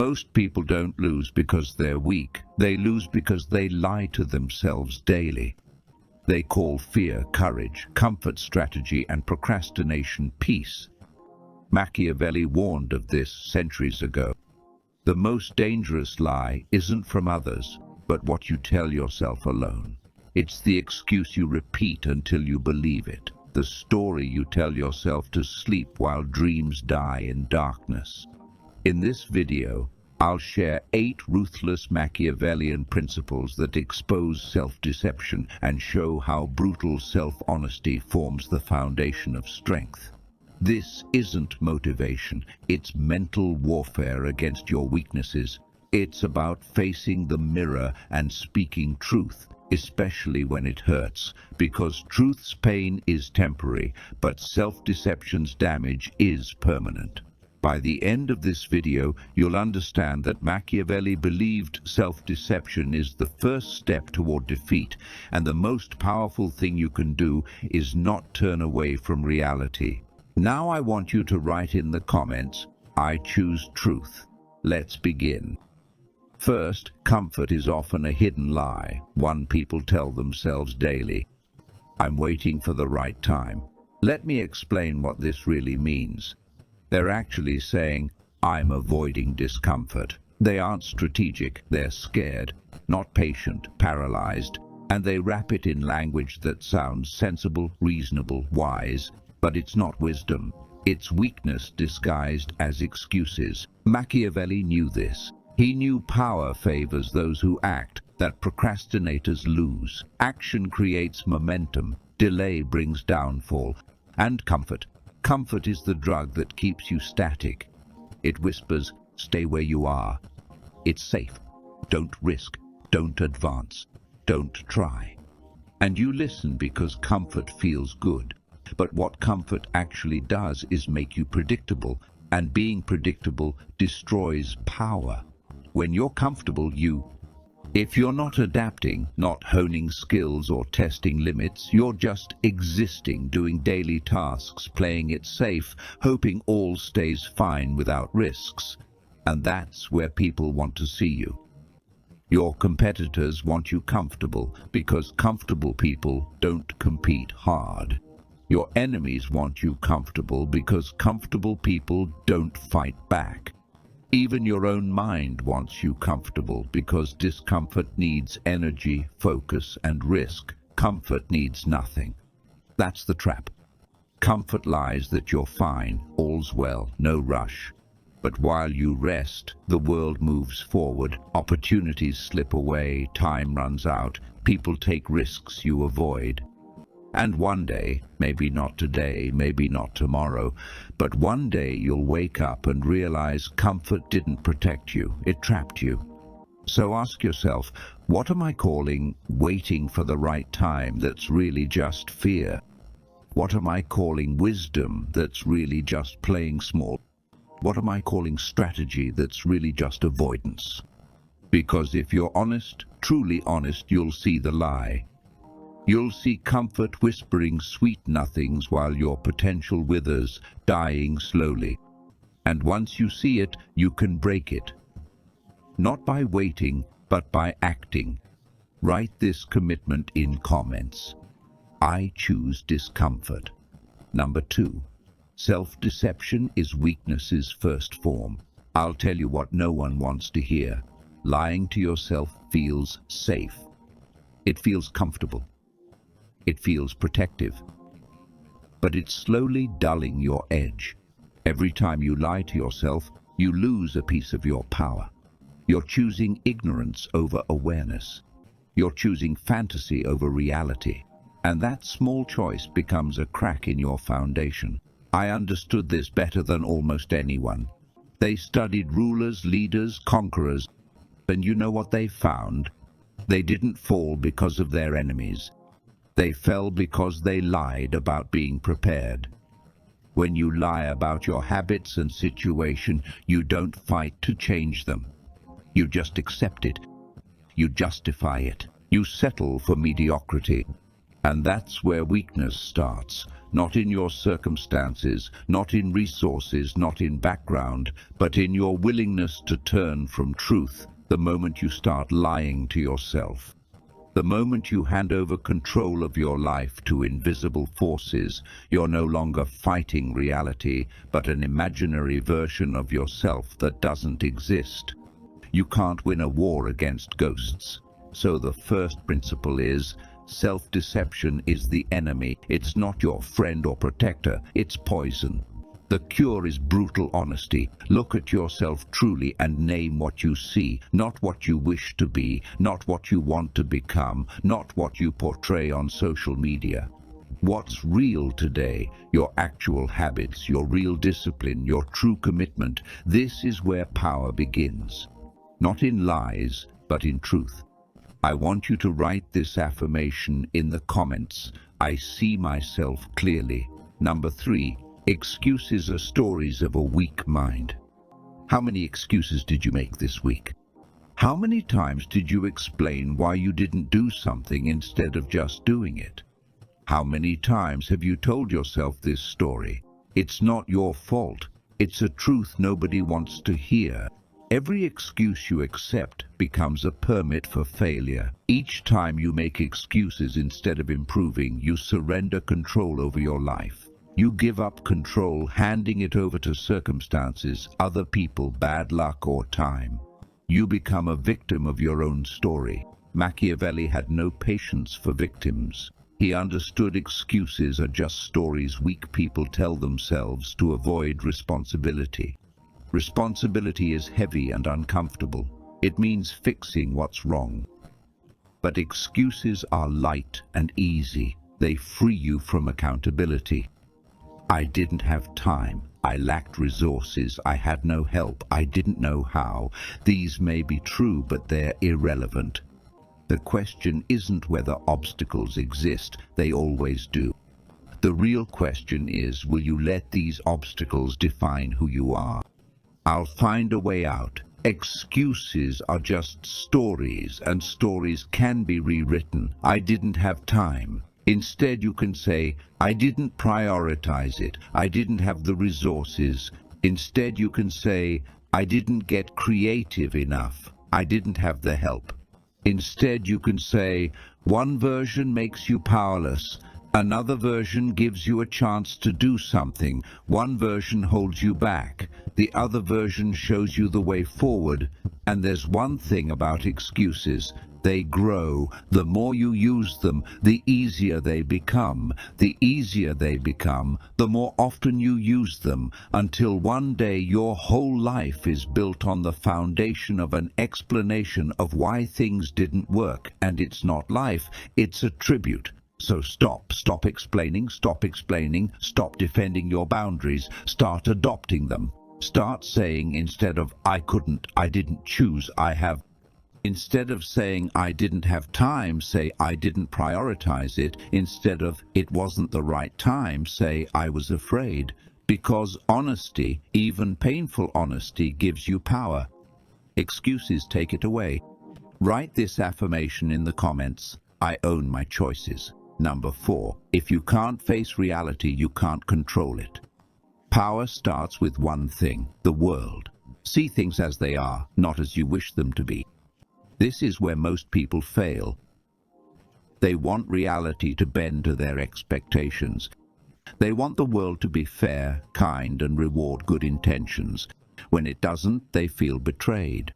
Most people don't lose because they're weak. They lose because they lie to themselves daily. They call fear courage, comfort strategy, and procrastination peace. Machiavelli warned of this centuries ago. The most dangerous lie isn't from others, but what you tell yourself alone. It's the excuse you repeat until you believe it. The story you tell yourself to sleep while dreams die in darkness. In this video, I'll share 8 ruthless Machiavellian principles that expose self-deception and show how brutal self-honesty forms the foundation of strength. This isn't motivation, it's mental warfare against your weaknesses. It's about facing the mirror and speaking truth, especially when it hurts, because truth's pain is temporary, but self-deception's damage is permanent. By the end of this video, you'll understand that Machiavelli believed self-deception is the first step toward defeat, and the most powerful thing you can do is not turn away from reality. Now I want you to write in the comments, "I choose truth." Let's begin. First, comfort is often a hidden lie, one people tell themselves daily. I'm waiting for the right time. Let me explain what this really means. They're actually saying, I'm avoiding discomfort. They aren't strategic, they're scared, not patient, paralyzed, and they wrap it in language that sounds sensible, reasonable, wise, but it's not wisdom. It's weakness disguised as excuses. Machiavelli knew this. He knew power favors those who act, that procrastinators lose. Action creates momentum, delay brings downfall, and comfort. Comfort is the drug that keeps you static. It whispers, stay where you are. It's safe. Don't risk. Don't advance. Don't try. And you listen because comfort feels good. But what comfort actually does is make you predictable, and being predictable destroys power. When you're comfortable, if you're not adapting, not honing skills or testing limits, you're just existing, doing daily tasks, playing it safe, hoping all stays fine without risks. And that's where people want to see you. Your competitors want you comfortable because comfortable people don't compete hard. Your enemies want you comfortable because comfortable people don't fight back. Even your own mind wants you comfortable because discomfort needs energy, focus, and risk. Comfort needs nothing. That's the trap. Comfort lies that you're fine, all's well, no rush. But while you rest, the world moves forward, opportunities slip away, time runs out, people take risks you avoid. And one day, maybe not today, maybe not tomorrow, but one day you'll wake up and realize comfort didn't protect you, it trapped you. So ask yourself, what am I calling waiting for the right time that's really just fear? What am I calling wisdom that's really just playing small? What am I calling strategy that's really just avoidance? Because if you're honest, truly honest, you'll see the lie. You'll see comfort whispering sweet nothings while your potential withers, dying slowly. And once you see it, you can break it. Not by waiting, but by acting. Write this commitment in comments. I choose discomfort. Number 2. Self-deception is weakness's first form. I'll tell you what no one wants to hear. Lying to yourself feels safe. It feels comfortable. It feels protective. But it's slowly dulling your edge. Every time you lie to yourself, you lose a piece of your power. You're choosing ignorance over awareness. You're choosing fantasy over reality. And that small choice becomes a crack in your foundation. I understood this better than almost anyone. They studied rulers, leaders, conquerors, and you know what they found? They didn't fall because of their enemies. They fell because they lied about being prepared. When you lie about your habits and situation, you don't fight to change them. You just accept it. You justify it. You settle for mediocrity. And that's where weakness starts. not in your circumstances, not in resources, not in background, but in your willingness to turn from truth the moment you start lying to yourself. The moment you hand over control of your life to invisible forces, you're no longer fighting reality, but an imaginary version of yourself that doesn't exist. You can't win a war against ghosts. So the first principle is, self-deception is the enemy. It's not your friend or protector, it's poison. The cure is brutal honesty. Look at yourself truly and name what you see, not what you wish to be, not what you want to become, not what you portray on social media. What's real today, your actual habits, your real discipline, your true commitment, this is where power begins. Not in lies, but in truth. I want you to write this affirmation in the comments. I see myself clearly. Number 3. Excuses are stories of a weak mind. How many excuses did you make this week? How many times did you explain why you didn't do something instead of just doing it? How many times have you told yourself this story? It's not your fault. It's a truth nobody wants to hear. Every excuse you accept becomes a permit for failure. Each time you make excuses instead of improving, you surrender control over your life. You give up control, handing it over to circumstances, other people, bad luck, or time. You become a victim of your own story. Machiavelli had no patience for victims. He understood excuses are just stories weak people tell themselves to avoid responsibility. Responsibility is heavy and uncomfortable. It means fixing what's wrong. But excuses are light and easy. They free you from accountability. I didn't have time. I lacked resources. I had no help. I didn't know how. These may be true, but they're irrelevant. The question isn't whether obstacles exist. They always do. The real question is, will you let these obstacles define who you are? I'll find a way out. Excuses are just stories, and stories can be rewritten. I didn't have time. Instead, you can say, I didn't prioritize it. I didn't have the resources. Instead, you can say, I didn't get creative enough. I didn't have the help. Instead, you can say, one version makes you powerless. Another version gives you a chance to do something. One version holds you back. The other version shows you the way forward. And there's one thing about excuses. They grow. The more you use them, the easier they become. The easier they become, the more often you use them, until one day your whole life is built on the foundation of an explanation of why things didn't work. And it's not life, it's a tribute. So stop explaining, stop defending your boundaries, start adopting them. Start saying, instead of I couldn't, I didn't choose, I have. Instead of saying I didn't have time, say I didn't prioritize it. Instead of it wasn't the right time, say I was afraid. Because honesty, even painful honesty, gives you power. Excuses take it away. Write this affirmation in the comments. I own my choices. Number 4. If you can't face reality, you can't control it. Power starts with one thing: the world. See things as they are, not as you wish them to be. This is where most people fail. They want reality to bend to their expectations. They want the world to be fair, kind, and reward good intentions. When it doesn't, they feel betrayed.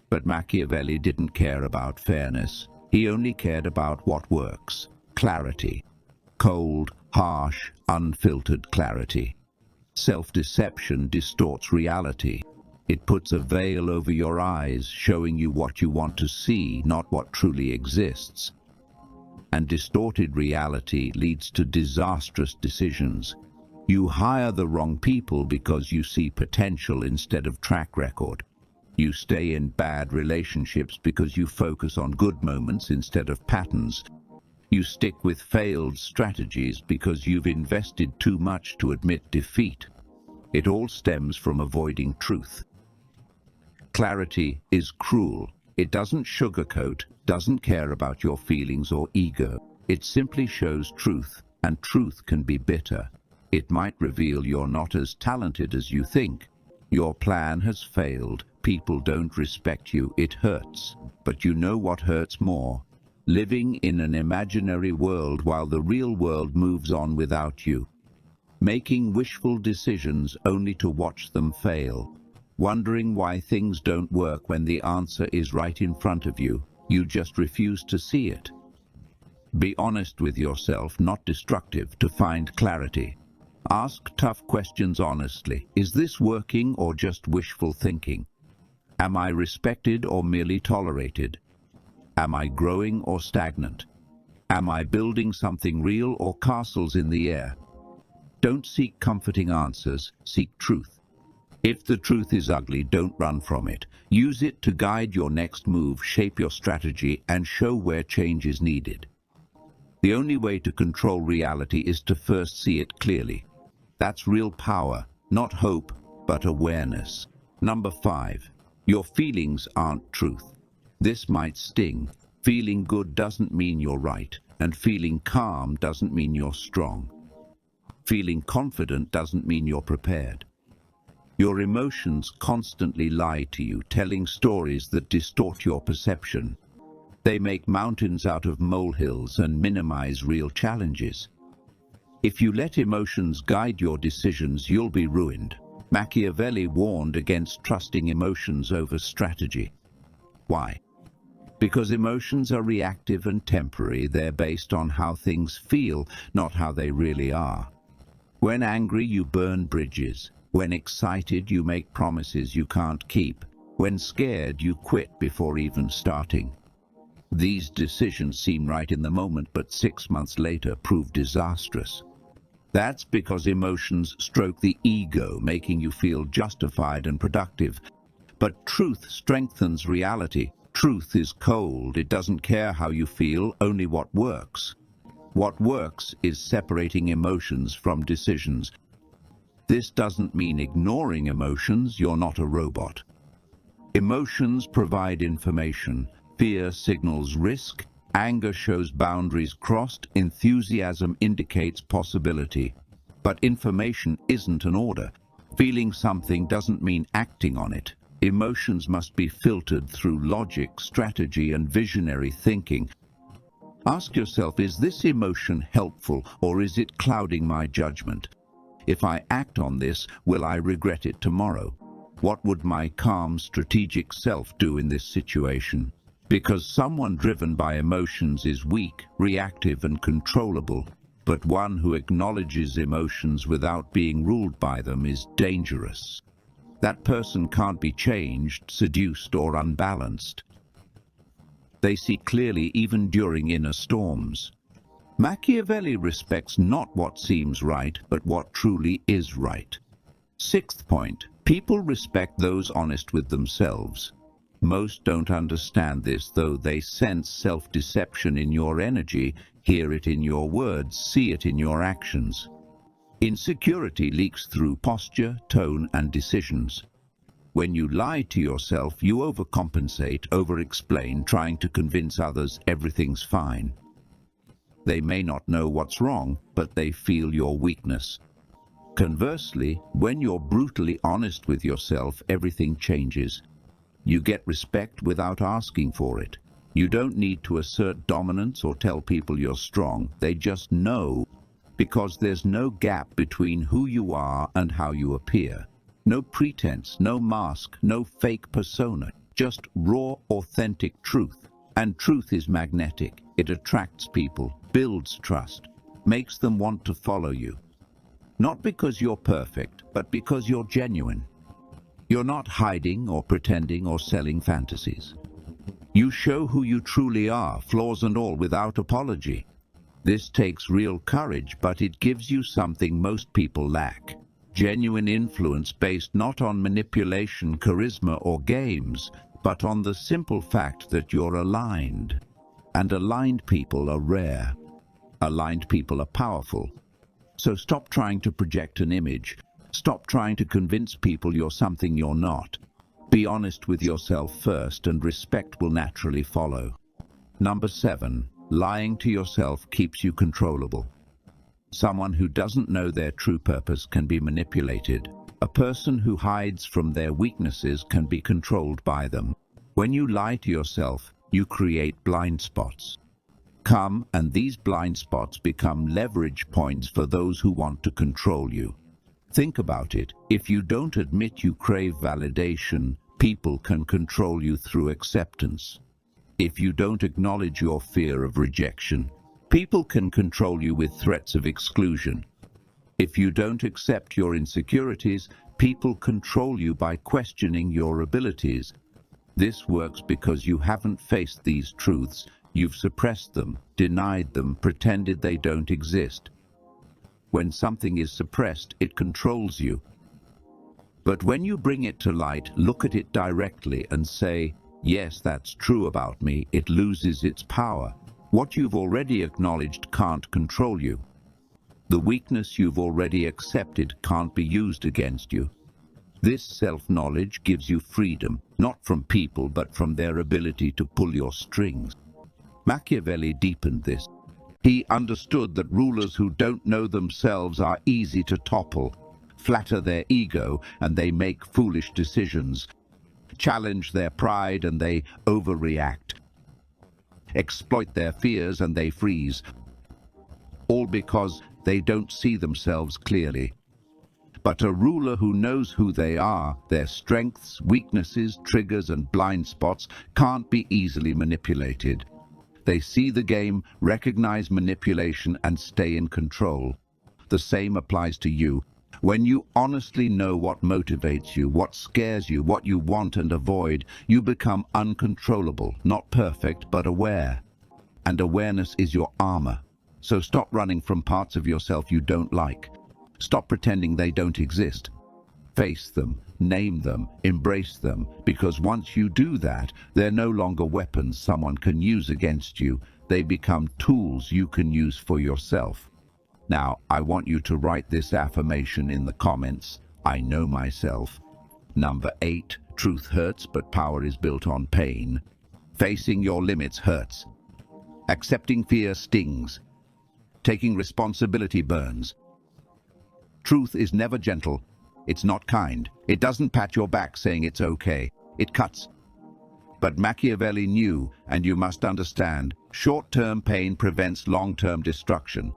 But Machiavelli didn't care about fairness. He only cared about what works: clarity. Cold, harsh, unfiltered clarity. Self-deception distorts reality. It puts a veil over your eyes, showing you what you want to see, not what truly exists. And distorted reality leads to disastrous decisions. You hire the wrong people because you see potential instead of track record. You stay in bad relationships because you focus on good moments instead of patterns. You stick with failed strategies because you've invested too much to admit defeat. It all stems from avoiding truth. Clarity is cruel. It doesn't sugarcoat, doesn't care about your feelings or ego. It simply shows truth. And truth can be bitter. It might reveal you're not as talented as you think. Your plan has failed. People don't respect you. It hurts. But you know what hurts more? Living in an imaginary world while the real world moves on without you. Making wishful decisions only to watch them fail. Wondering why things don't work when the answer is right in front of you. You just refuse to see it. Be honest with yourself, not destructive, to find clarity. Ask tough questions honestly. Is this working or just wishful thinking? Am I respected or merely tolerated? Am I growing or stagnant? Am I building something real or castles in the air? Don't seek comforting answers, seek truth. If the truth is ugly, don't run from it. Use it to guide your next move, shape your strategy, and show where change is needed. The only way to control reality is to first see it clearly. That's real power, not hope, but awareness. Number 5. Your feelings aren't truth. This might sting. Feeling good doesn't mean you're right, and feeling calm doesn't mean you're strong. Feeling confident doesn't mean you're prepared. Your emotions constantly lie to you, telling stories that distort your perception. They make mountains out of molehills and minimize real challenges. If you let emotions guide your decisions, you'll be ruined. Machiavelli warned against trusting emotions over strategy. Why? Because emotions are reactive and temporary. They're based on how things feel, not how they really are. When angry, you burn bridges. When excited, you make promises you can't keep. When scared, you quit before even starting. These decisions seem right in the moment, but 6 months later prove disastrous. That's because emotions stroke the ego, making you feel justified and productive. But truth strengthens reality. Truth is cold. It doesn't care how you feel, only what works. What works is separating emotions from decisions. This doesn't mean ignoring emotions. You're not a robot. Emotions provide information. Fear signals risk. Anger shows boundaries crossed. Enthusiasm indicates possibility. But information isn't an order. Feeling something doesn't mean acting on it. Emotions must be filtered through logic, strategy, and visionary thinking. Ask yourself, is this emotion helpful or is it clouding my judgment? If I act on this, will I regret it tomorrow? What would my calm, strategic self do in this situation? Because someone driven by emotions is weak, reactive, and controllable, but one who acknowledges emotions without being ruled by them is dangerous. That person can't be changed, seduced, or unbalanced. They see clearly even during inner storms. Machiavelli respects not what seems right, but what truly is right. 6th point, people respect those honest with themselves. Most don't understand this, though they sense self-deception in your energy, hear it in your words, see it in your actions. Insecurity leaks through posture, tone, and decisions. When you lie to yourself, you overcompensate, over-explain, trying to convince others everything's fine. They may not know what's wrong, but they feel your weakness. Conversely, when you're brutally honest with yourself, everything changes. You get respect without asking for it. You don't need to assert dominance or tell people you're strong. They just know, because there's no gap between who you are and how you appear. No pretense, no mask, no fake persona, just raw, authentic truth. And truth is magnetic. It attracts people, builds trust, makes them want to follow you. Not because you're perfect, but because you're genuine. You're not hiding or pretending or selling fantasies. You show who you truly are, flaws and all, without apology. This takes real courage, but it gives you something most people lack. Genuine influence based not on manipulation, charisma, or games, but on the simple fact that you're aligned. And aligned people are rare. Aligned people are powerful. So stop trying to project an image. Stop trying to convince people you're something you're not. Be honest with yourself first, and respect will naturally follow. Number 7. Lying to yourself keeps you controllable. Someone who doesn't know their true purpose can be manipulated. A person who hides from their weaknesses can be controlled by them. When you lie to yourself, you create blind spots. And these blind spots become leverage points for those who want to control you. Think about it. If you don't admit you crave validation, people can control you through acceptance. If you don't acknowledge your fear of rejection, people can control you with threats of exclusion. If you don't accept your insecurities, people control you by questioning your abilities. This works because you haven't faced these truths. You've suppressed them, denied them, pretended they don't exist. When something is suppressed, it controls you. But when you bring it to light, look at it directly and say, yes, that's true about me, it loses its power. What you've already acknowledged can't control you. The weakness you've already accepted can't be used against you. This self-knowledge gives you freedom, not from people, but from their ability to pull your strings. Machiavelli deepened this. He understood that rulers who don't know themselves are easy to topple, flatter their ego, and they make foolish decisions, challenge their pride, and they overreact, exploit their fears, and they freeze, all because they don't see themselves clearly. But a ruler who knows who they are, their strengths, weaknesses, triggers, and blind spots, can't be easily manipulated. They see the game, recognize manipulation, and stay in control. The same applies to you. When you honestly know what motivates you, what scares you, what you want and avoid, you become uncontrollable, not perfect, but aware. And awareness is your armor. So stop running from parts of yourself you don't like. Stop pretending they don't exist. Face them, name them, embrace them, because once you do that, they're no longer weapons someone can use against you. They become tools you can use for yourself. Now, I want you to write this affirmation in the comments. I know myself. Number 8, truth hurts, but power is built on pain. Facing your limits hurts. Accepting fear stings. Taking responsibility burns. Truth is never gentle. It's not kind. It doesn't pat your back saying it's okay. It cuts. But Machiavelli knew, and you must understand, short-term pain prevents long-term destruction.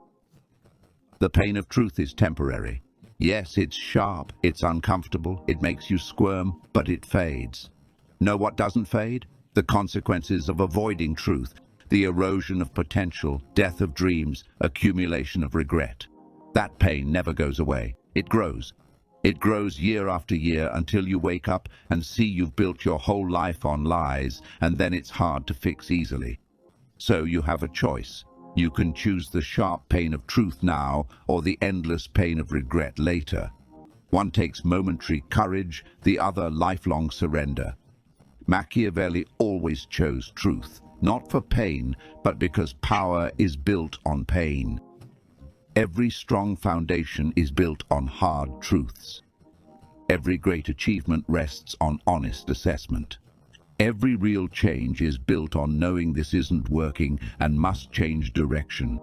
The pain of truth is temporary. Yes, it's sharp, it's uncomfortable, it makes you squirm, but it fades. Know what doesn't fade? The consequences of avoiding truth, the erosion of potential, death of dreams, accumulation of regret. That pain never goes away. It grows. It grows year after year until you wake up and see you've built your whole life on lies, and then it's hard to fix easily. So you have a choice. You can choose the sharp pain of truth now or the endless pain of regret later. One takes momentary courage, the other lifelong surrender. Machiavelli always chose truth, not for pain, but because power is built on pain. Every strong foundation is built on hard truths. Every great achievement rests on honest assessment. Every real change is built on knowing this isn't working and must change direction.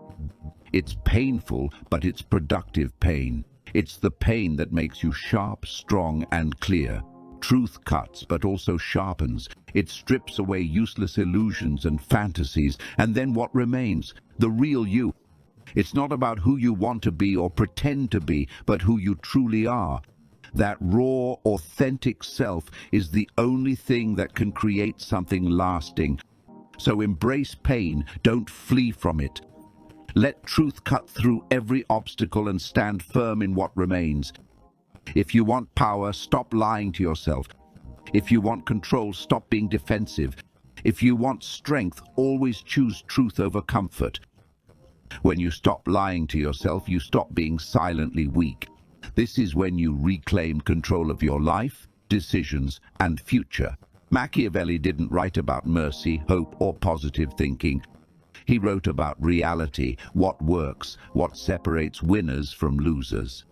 It's painful, but it's productive pain. It's the pain that makes you sharp, strong, and clear. Truth cuts, but also sharpens. It strips away useless illusions and fantasies, and then what remains? The real you. It's not about who you want to be or pretend to be, but who you truly are. That raw, authentic self is the only thing that can create something lasting. So embrace pain, don't flee from it. Let truth cut through every obstacle and stand firm in what remains. If you want power, stop lying to yourself. If you want control, stop being defensive. If you want strength, always choose truth over comfort. When you stop lying to yourself, you stop being silently weak. This is when you reclaim control of your life, decisions, and future. Machiavelli didn't write about mercy, hope, or positive thinking. He wrote about reality, what works, what separates winners from losers.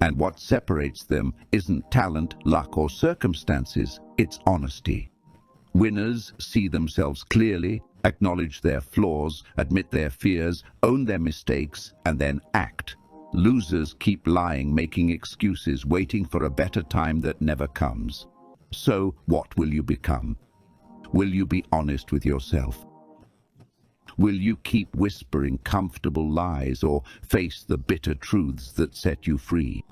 And what separates them isn't talent, luck, or circumstances, it's honesty. Winners see themselves clearly, Acknowledge their flaws, admit their fears, own their mistakes, and then act. Losers keep lying, making excuses, waiting for a better time that never comes. So, what will you become? Will you be honest with yourself? Will you keep whispering comfortable lies or face the bitter truths that set you free?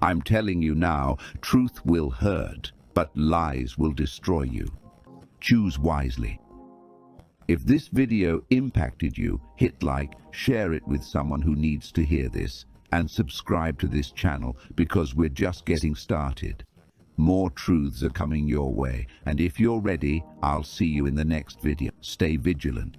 I'm telling you now, truth will hurt, but lies will destroy you. Choose wisely. If this video impacted you, hit like, share it with someone who needs to hear this, and subscribe to this channel because we're just getting started. More truths are coming your way, and if you're ready, I'll see you in the next video. Stay vigilant.